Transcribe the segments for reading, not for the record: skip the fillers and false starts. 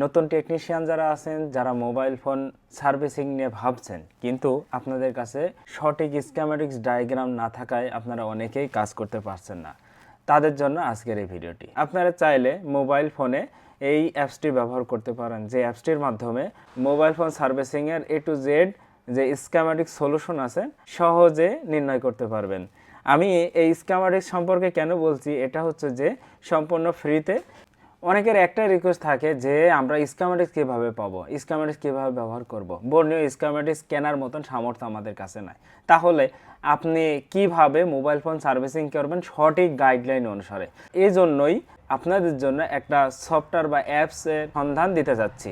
নতুন টেকনিশিয়ান যারা আছেন, যারা মোবাইল ফোন সার্ভিসিং নিয়ে ভাবছেন, কিন্তু আপনাদের কাছে সঠিক স্কিমেটিক্স ডায়াগ্রাম না থাকায় আপনারা অনেকেই কাজ করতে পারছেন না, তাদের জন্য আজকের এই ভিডিওটি। আপনারা চাইলে মোবাইল ফোনে এই অ্যাপসটি ব্যবহার করতে পারেন, যে অ্যাপসটির মাধ্যমে মোবাইল ফোন সার্ভিসিংয়ের A to Z যে স্কিমেটিক সলিউশন আছে সহজে নির্ণয় করতে পারবেন। আমি এই স্কিমেটিক্স সম্পর্কে কেন বলছি, এটা হচ্ছে যে সম্পূর্ণ ফ্রিতে। অনেকের একটা রিকোয়েস্ট থাকে যে আমরা স্কিমেটিক্স কীভাবে পাবো, স্কিমেটিক্স কীভাবে ব্যবহার করব। বর্ণীয় স্কিমেটিক্স কেনার মতন সামর্থ্য আমাদের কাছে নাই। তাহলে আপনি কিভাবে মোবাইল ফোন সার্ভিসিং করবেন সঠিক গাইডলাইন অনুসারে, এই জন্যই আপনাদের জন্য একটা সফটওয়্যার বা অ্যাপসের সন্ধান দিতে যাচ্ছি,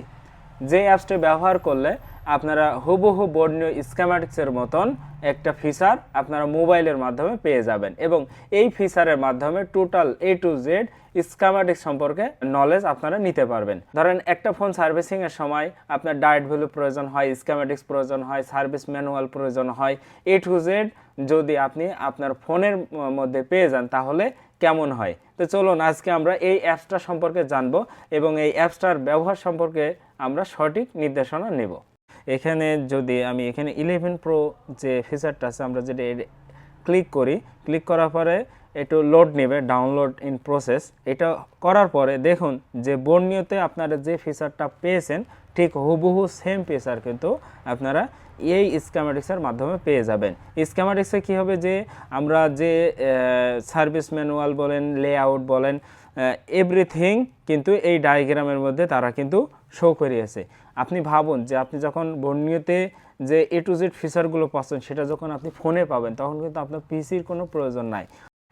যে অ্যাপসটি ব্যবহার করলে আপনারা হুবহু বর্ণীয় স্কিমেটিক্সের মতন একটা ফিচার আপনারা মোবাইলের মাধ্যমে পেয়ে যাবেন, এবং এই ফিচারের মাধ্যমে টোটাল A to Z স্কিমেটিক্স সম্পর্কে নলেজ আপনারা নিতে পারবেন। ধরেন একটা ফোন সার্ভিসিংয়ের সময় আপনার ডায়েট ভ্যালু প্রয়োজন হয়, স্কিমেটিক্স প্রয়োজন হয়, সার্ভিস ম্যানুয়াল প্রয়োজন হয়, A to Z যদি আপনি আপনার ফোনের মধ্যে পেয়ে যান তাহলে কেমন হয়। তো চলুন আজকে আমরা এই অ্যাপসটা সম্পর্কে জানবো এবং এই অ্যাপসটার ব্যবহার সম্পর্কে আমরা সঠিক নির্দেশনা নেব। এখানে যদি আমি এখানে 11 Pro যে ফিচারটা আছে, আমরা যেটা ক্লিক করি, ক্লিক করার পরে একটু লোড নেবে, ডাউনলোড ইন প্রসেস। এটা করার পরে দেখুন যে বর্ণীয়তে আপনারা যে ফিচারটা পেয়েছেন ঠিক হুবহু সেম ফিচার কিন্তু আপনারা এই স্কিমেটিক্সের মাধ্যমে পেয়ে যাবেন। স্কিমেটিক্সে কী হবে যে আমরা যে সার্ভিস ম্যানুয়াল বলেন, লেআউট বলেন, এভরিথিং কিন্তু এই ডায়াগ্রামের মধ্যে তারা কিন্তু শো করিয়েছে। আপনি ভাবুন যে আপনি যখন বর্ণীয়তে যে A to Z ফিচারগুলো পাচ্ছেন সেটা যখন আপনি ফোনে পাবেন তখন কিন্তু আপনার পিসির কোনো প্রয়োজন নাই।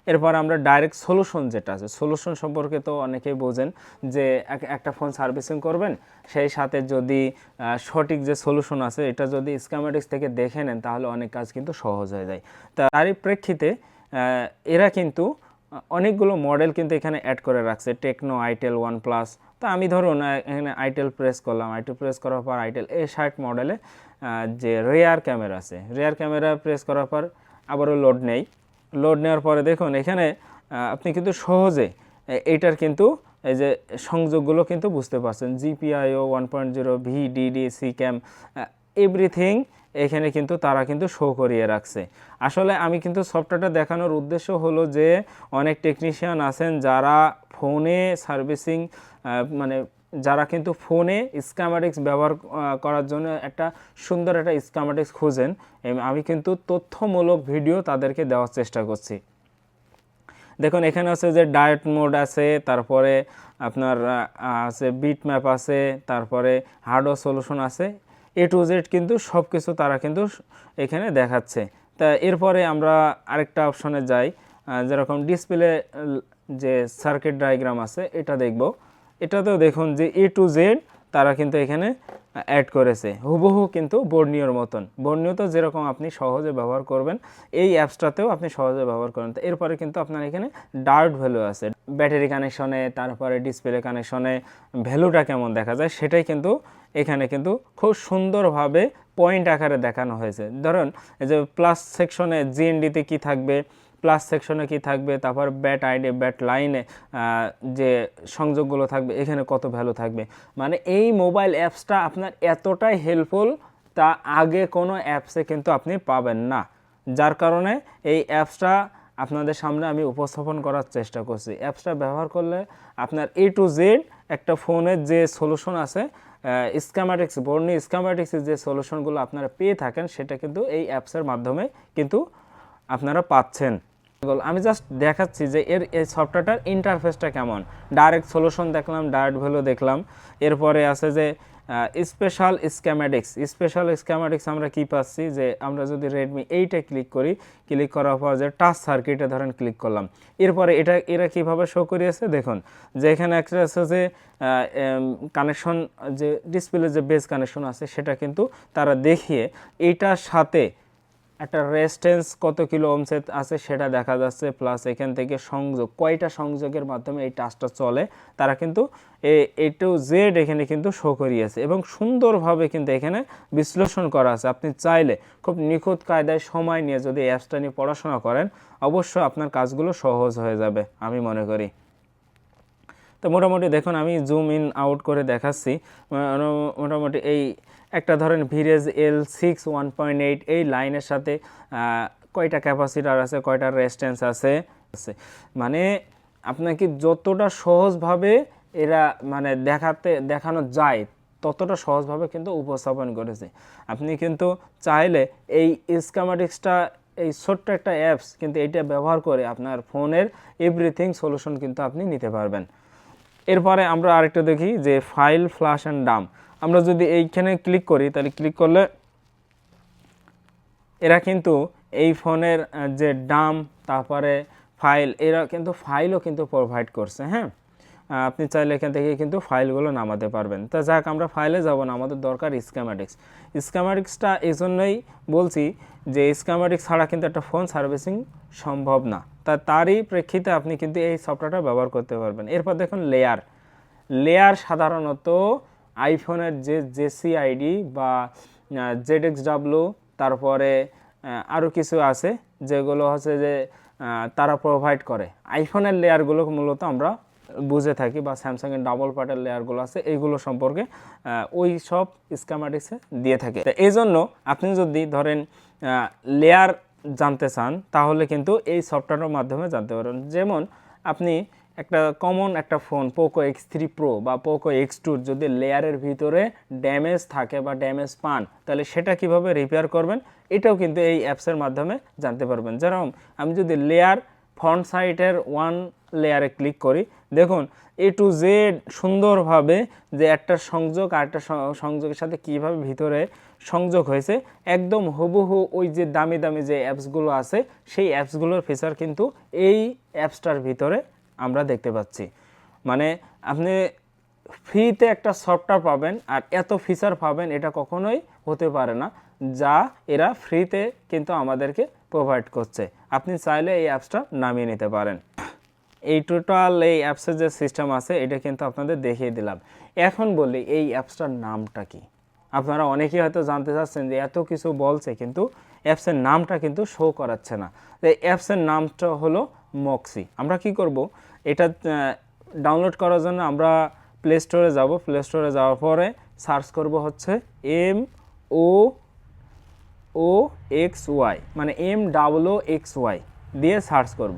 এরপর আমরা ডাইরেক্ট সলিউশন যেটা আছে, সলিউশন সম্পর্কে তো অনেকেই বোঝেন যে একটা ফোন সার্ভিসিং করবেন, সেই সাথে যদি সঠিক যে সলিউশন আছে এটা যদি স্কিমেটিক্স থেকে দেখে নেন তাহলে অনেক কাজ কিন্তু সহজ হয়ে যায়। তারই প্রেক্ষিতে এরা কিন্তু অনেকগুলো মডেল কিন্তু এখানে অ্যাড করে রাখছে, টেকনো, আইটেল, OnePlus। তো আমি ধরুন এখানে আইটেল প্রেস করলাম, আইটেল প্রেস করার পর আইটেল A60 মডেলে যে রেয়ার ক্যামেরা আছে, রেয়ার ক্যামেরা প্রেস করার পর আবারও লোড নেই। লোড নেওয়ার পরে দেখুন এখানে আপনি কিন্তু সহজে এইটার কিন্তু এই যে সংযোগগুলো কিন্তু বুঝতে পারছেন, GPIO 1.0, VDD, CCAM, এভরিথিং এখানে কিন্তু তারা কিন্তু শো করিয়ে রাখছে। আসলে আমি কিন্তু সফটওয়্যারটা দেখানোর উদ্দেশ্য হলো যে অনেক টেকনিশিয়ান আছেন যারা ফোনে সার্ভিসিং মানে যারা কিন্তু ফোনে স্কিমেটিক্স ব্যবহার করার জন্য একটা সুন্দর একটা স্কিমেটিক্স খুঁজেন, আমি কিন্তু তথ্যমূলক ভিডিও তাদেরকে দেওয়ার চেষ্টা করছি। দেখুন এখানে আছে যে ডায়েট মোড আছে, তারপরে আপনার আছে বিট ম্যাপ আছে, তারপরে হার্ডওয়্যার সলিউশন আছে, A to Z কিন্তু সব কিছু তারা কিন্তু এখানে দেখাচ্ছে। তা এরপরে আমরা আরেকটা অপশনে যাই, যেরকম ডিসপ্লে যে সার্কিট ডায়াগ্রাম আছে এটা দেখব। এটাতেও দেখুন যে A to Z তারা কিন্তু এখানে অ্যাড করেছে হুবহু কিন্তু বর্ণীয়র মতন। বর্ণীয়তে যেরকম আপনি সহজে ব্যবহার করবেন এই অ্যাপসটাতেও আপনি সহজে ব্যবহার করেন। তো এরপরে কিন্তু আপনার এখানে ডার্ট ভ্যালু আছে, ব্যাটারি কানেকশনে, তারপরে ডিসপ্লে কানেকশনে ভ্যালুটা কেমন দেখা যায় সেটাই কিন্তু এখানে কিন্তু খুব সুন্দরভাবে পয়েন্ট আকারে দেখানো হয়েছে। ধরুন এই যে প্লাস সেকশনে GND-তে কী থাকবে, প্লাস সেকশনে কি থাকবে, তারপর ব্যাট আইডি, ব্যাট লাইনে যে সংযোগগুলো থাকবে এখানে কত ভ্যালু থাকবে। মানে এই মোবাইল অ্যাপসটা আপনার এতটাই হেল্পফুল তা আগে কোনো অ্যাপসে কিন্তু আপনি পাবেন না, যার কারণে এই অ্যাপসটা আপনাদের সামনে আমি উপস্থাপন করার চেষ্টা করছি। অ্যাপসটা ব্যবহার করলে আপনার A to Z একটা ফোনের যে সলিউশন আছে, স্কিমেটিক্স, বর্ণীয় স্কিমেটিক্সের যে সলিউশনগুলো আপনারা পেয়ে থাকেন সেটা কিন্তু এই অ্যাপসের মাধ্যমে কিন্তু আপনারা পাচ্ছেন। আমি জাস্ট দেখাচ্ছি যে এই সফটওয়্যারটার ইন্টারফেসটা কেমন। ডাইরেক্ট সলিউশন দেখলাম, ডায়েট ভ্যালু দেখলাম, এরপরে আছে যে স্পেশাল স্কিমেটিক্স। স্পেশাল স্কিমেটিক্স আমরা কি পাচ্ছি যে আমরা যদি রেডমি 8-এ ক্লিক করি, ক্লিক করার পর যে টাচ সার্কিটে ধরেন ক্লিক করলাম, এরপরে এরা কীভাবে শো করিয়েছে দেখুন যে এখানে একটা আছে যে কানেকশন, যে ডিসপ্লে যে বেস কানেকশন আছে সেটা কিন্তু তারা দেখিয়ে এইটার সাথে একটা রেজিস্ট্যান্স কত কিলো ওহমসের আছে সেটা দেখা যাচ্ছে, প্লাস এখান থেকে সংযোগ কয়টা সংযোগের মাধ্যমে এই টাচটা চলে তারা কিন্তু A to Z এখানে কিন্তু শো করিয়েছে এবং সুন্দরভাবে কিন্তু এখানে বিশ্লেষণ করা আছে। আপনি চাইলে খুব নিখুঁত কায়দায় সময় নিয়ে যদি অ্যাপসটা নিয়ে পড়াশোনা করেন অবশ্যই আপনার কাজগুলো সহজ হয়ে যাবে আমি মনে করি। তো মোটামুটি দেখুন আমি জুম ইন আউট করে দেখাচ্ছি। মোটামুটি এই একটা ধরেন ভিরেজ L6 1.8 এই লাইনের সাথে কয়টা ক্যাপাসিটার আছে, কয়টা রেজিস্ট্যান্স আছে, মানে আপনাকে যতটা সহজভাবে এরা মানে দেখানো যায় ততটা সহজভাবে কিন্তু উপস্থাপন করেছে। আপনি কিন্তু চাইলে এই স্কিমেটিক্সটা, এই ছোট্ট একটা অ্যাপস কিন্তু এটা ব্যবহার করে আপনার ফোনের এভরিথিং সলিউশন কিন্তু আপনি নিতে পারবেন। এরপরে আমরা আরেকটা দেখি যে ফাইল, ফ্ল্যাশ অ্যান্ড ডাম্প। আমরা যদি এইখানে ক্লিক করি, তাহলে ক্লিক করলে এরা কিন্তু এই ফোনের যে ডাম্প, তারপরে ফাইল, এরা কিন্তু ফাইলও কিন্তু প্রোভাইড করছে। হ্যাঁ, আপনি চাইলে এখান থেকে কিন্তু ফাইলগুলো নামাতে পারবেন। তা যাক, আমরা ফাইলে যাব না, আমাদের দরকার স্কিমেটিক্স। স্কিমেটিক্সটা এই জন্যই বলছি যে স্কিমেটিক্স ছাড়া কিন্তু একটা ফোন সার্ভিসিং সম্ভব না। তারই প্রেক্ষিতে আপনি কিন্তু এই সফটওয়্যারটা ব্যবহার করতে পারবেন। এরপর দেখুন লেয়ার সাধারণত আইফোনের যে JCID বা ZXW, তারপরে আরও কিছু আছে যেগুলো হচ্ছে যে তারা প্রোভাইড করে। আইফোনের লেয়ারগুলো মূলত আমরা বুঝে থাকি, বা স্যামসাংয়ের ডাবল পার্টের লেয়ারগুলো আছে এইগুলো সম্পর্কে ওই সব স্কিমেটিক্সে দিয়ে থাকে। তো এই জন্য আপনি যদি ধরেন লেয়ার জানতে চান তাহলে কিন্তু এই সফটওয়্যারের মাধ্যমে জানতে পারেন। যেমন আপনি একটা কমন একটা ফোন পোকো X3 Pro বা পোকো X2 যদি লেয়ারের ভিতরে ড্যামেজ থাকে বা ড্যামেজ পান, তাহলে সেটা কিভাবে রিপেয়ার করবেন এটাও কিন্তু এই অ্যাপসের মাধ্যমে জানতে পারবেন। যেরকম আমি যদি লেয়ার ফ্রন্ট সাইডের 1 লেয়ারে ক্লিক করি, দেখুন A to Z সুন্দরভাবে যে একটা সংযোগ আর একটা সংযোগের সাথে কিভাবে ভিতরে সংযোগ হয়েছে, একদম হুবহু ওই যে দামি দামি যে অ্যাপসগুলো আছে সেই অ্যাপসগুলোর ফিচার কিন্তু এই অ্যাপসটার ভিতরে আমরা দেখতে পাচ্ছি। মানে আপনি ফ্রিতে একটা সফটওয়্যার পাবেন আর এত ফিচার পাবেন, এটা কখনোই হতে পারে না যা এরা ফ্রিতে কিন্তু আমাদেরকে প্রোভাইড করছে। আপনি চাইলে এই অ্যাপসটা নামিয়ে নিতে পারেন। এই টোটাল এই অ্যাপসের যে সিস্টেম আছে এটা কিন্তু আপনাদের দেখিয়ে দিলাম। এখন বলি এই অ্যাপসটার নামটা কি। আপনারা অনেকেই হয়তো জানতে চাচ্ছেন যে এত কিছু বলছে কিন্তু অ্যাপসের নামটা কিন্তু শো করাচ্ছে না। এই অ্যাপসের নামটা হলো মক্সি। আমরা কি করব, এটা ডাউনলোড করার জন্য আমরা প্লে স্টোরে যাব। প্লে স্টোরে যাওয়ার পরে সার্চ করব হচ্ছে MOOXY, মানে MOOXY দিয়ে সার্চ করব।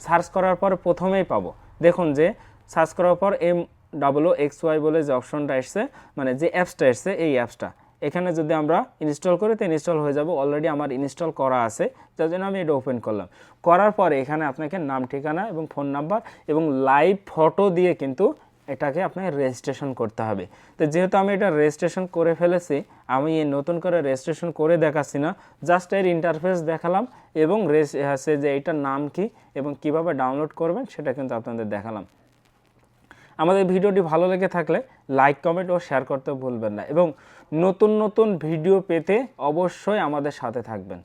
সার্চ করার পর প্রথমেই পাবো, দেখুন যে সার্চ করার পর MOOXY বলে যে অপশনটা এসছে, মানে যে অ্যাপসটা এসছে এই অ্যাপসটা, এখানে যদি আমরা ইনস্টল করি তো ইনস্টল হয়ে যাব। অলরেডি আমার ইনস্টল করা আছে, যার জন্য আমি এটা ওপেন করলাম। করার পরে এখানে আপনাকে নাম, ঠিকানা এবং ফোন নাম্বার এবং লাইভ ফটো দিয়ে কিন্তু এটাকে আপনাকে রেজিস্ট্রেশন করতে হবে। তো যেহেতু আমি এটা রেজিস্ট্রেশন করে ফেলেছি, আমি নতুন করে রেজিস্ট্রেশন করে দেখাচ্ছি না, জাস্ট এর ইন্টারফেস দেখালাম এবং হচ্ছে যে এটার নাম কি এবং কিভাবে ডাউনলোড করবেন সেটা কিন্তু আপনাদের দেখালাম। আমাদের ভিডিওটি ভালো লেগে থাকলে লাইক, কমেন্ট ও শেয়ার করতে ভুলবেন না এবং নতুন নতুন ভিডিও পেতে অবশ্যই আমাদের সাথে থাকবেন।